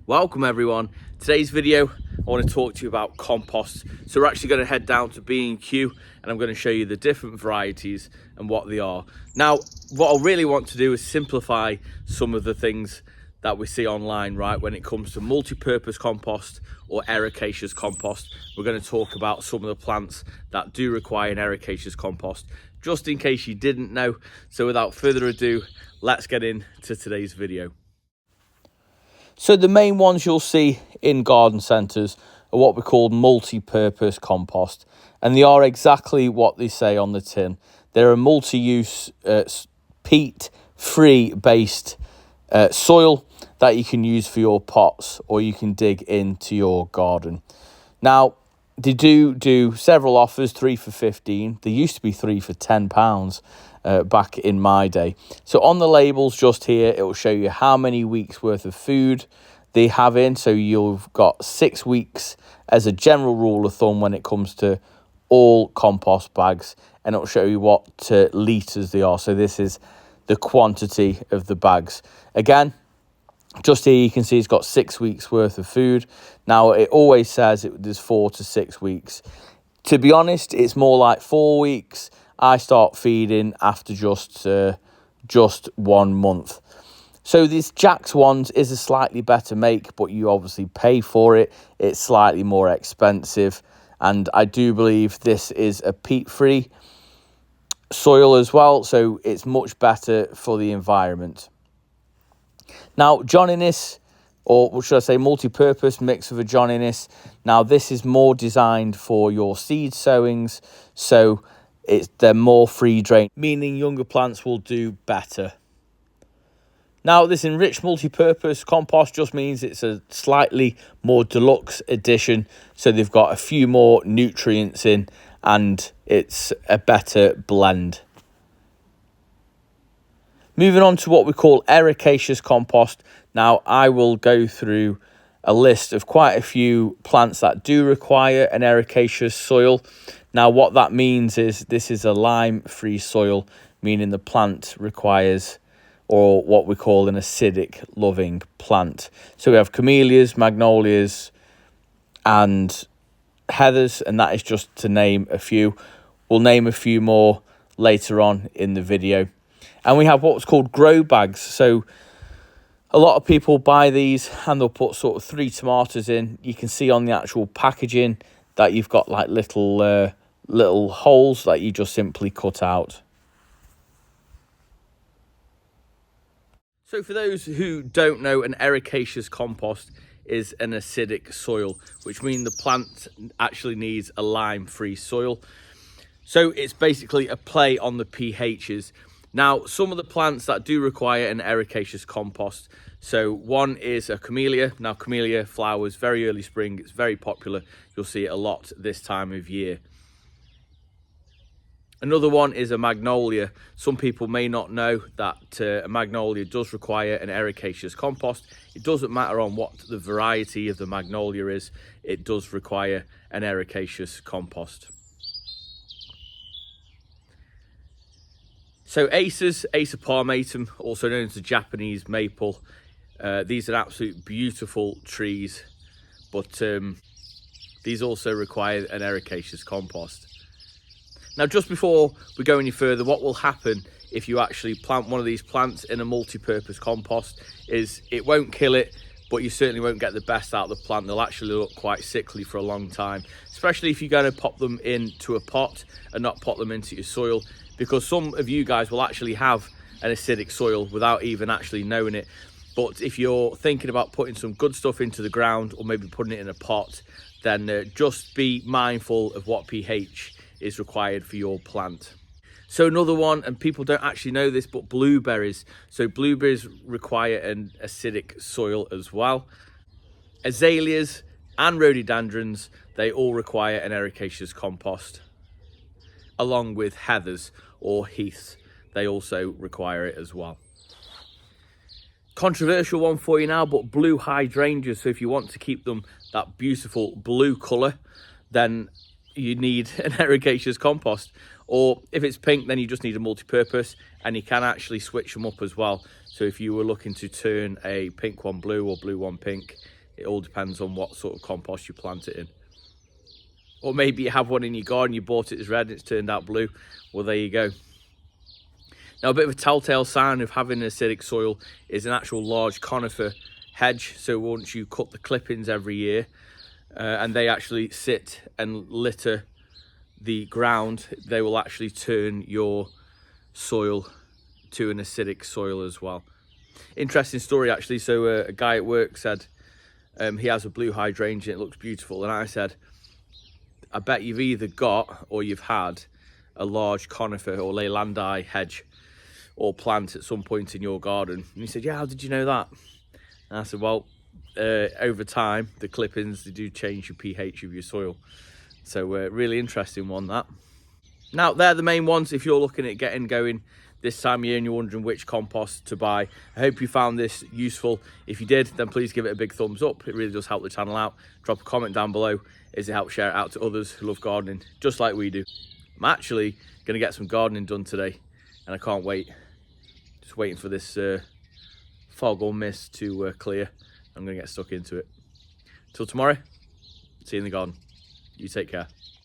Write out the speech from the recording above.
Welcome everyone. Today's video I want to talk to you about compost. So we're actually going to head down to B&Q and I'm going to show you the different varieties and what they are. Now what I really want to do is simplify some of the things that we see online, right, when it comes to multi-purpose compost or ericaceous compost. We're going to talk about some of the plants that do require an ericaceous compost, just in case you didn't know. So without further ado, let's get into today's video. So the main ones you'll see in garden centres are what we call multi-purpose compost, and they are exactly what they say on the tin. They're a multi-use peat-free based soil that you can use for your pots or you can dig into your garden. Now they do several offers, 3 for £15. They used to be 3 for £10 back in my day. So on the labels just here, it will show you how many weeks worth of food they have in. So you've got 6 weeks as a general rule of thumb when it comes to all compost bags, and it'll show you what litres they are. So this is the quantity of the bags. Again, just here you can see it's got 6 weeks worth of food. Now it always says there's 4 to 6 weeks. To be honest, it's more like 4 weeks. I start feeding after just 1 month. So this Jack's ones is a slightly better make, but you obviously pay for it. It's slightly more expensive, and I do believe this is a peat-free soil as well, so it's much better for the environment. Now John Innes, or should I say multi-purpose mix of a John Innes. Now this is more designed for your seed sowings, so they're more free drain, meaning younger plants will do better. Now this enriched multi-purpose compost just means it's a slightly more deluxe edition, so they've got a few more nutrients in and it's a better blend. Moving on to what we call ericaceous compost. Now I will go through a list of quite a few plants that do require an ericaceous soil. Now what that means is this is a lime-free soil, meaning the plant requires, or what we call an acidic loving plant. So we have camellias, magnolias and heathers, and that is just to name a few. We'll name a few more later on in the video. And we have what's called grow bags. So a lot of people buy these and they'll put sort of 3 tomatoes in. You can see on the actual packaging that you've got like little holes that you just simply cut out. So for those who don't know, an ericaceous compost is an acidic soil, which means the plant actually needs a lime-free soil. So it's basically a play on the pHs. Now, some of the plants that do require an ericaceous compost, so one is a camellia. Now, camellia flowers very early spring. It's very popular. You'll see it a lot this time of year. Another one is a magnolia. Some people may not know that a magnolia does require an ericaceous compost. It doesn't matter on what the variety of the magnolia is. It does require an ericaceous compost. So Acer palmatum, also known as the Japanese maple. These are absolute beautiful trees, but these also require an ericaceous compost. Now, just before we go any further, what will happen if you actually plant one of these plants in a multi-purpose compost is it won't kill it, but you certainly won't get the best out of the plant. They'll actually look quite sickly for a long time, especially if you're going to pop them into a pot and not pop them into your soil, because some of you guys will actually have an acidic soil without even actually knowing it. But if you're thinking about putting some good stuff into the ground or maybe putting it in a pot, then just be mindful of what pH is required for your plant. So another one, and people don't actually know this, but blueberries. So blueberries require an acidic soil as well. Azaleas and rhododendrons, they all require an ericaceous compost, along with heathers or heaths. They also require it as well. Controversial one for you now, but blue hydrangeas. So if you want to keep them that beautiful blue colour, then you need an ericaceous compost. Or if it's pink, then you just need a multi-purpose, and you can actually switch them up as well. So if you were looking to turn a pink one blue or blue one pink, It all depends on what sort of compost you plant it in. Or maybe you have one in your garden, you bought it as red and it's turned out blue. Well, there you go. Now, a bit of a telltale sign of having an acidic soil is an actual large conifer hedge. So once you cut the clippings every year, and they actually sit and litter the ground, they will actually turn your soil to an acidic soil as well. Interesting story, actually. So a guy at work said he has a blue hydrangea and it looks beautiful. And I said, I bet you've either got or you've had a large conifer or leylandi hedge or plant at some point in your garden. And he said, yeah, how did you know that? And I said, well, over time, the clippings, they do change your pH of your soil. So really interesting one, that. Now, they're the main ones if you're looking at getting going this time of year and you're wondering which compost to buy. I hope you found this useful. If you did, then please give it a big thumbs up. It really does help the channel out. Drop a comment down below as it helps share it out to others who love gardening, just like we do. I'm actually going to get some gardening done today, and I can't wait. Just waiting for this fog or mist to clear. I'm going to get stuck into it. Till tomorrow, see you in the garden. You take care.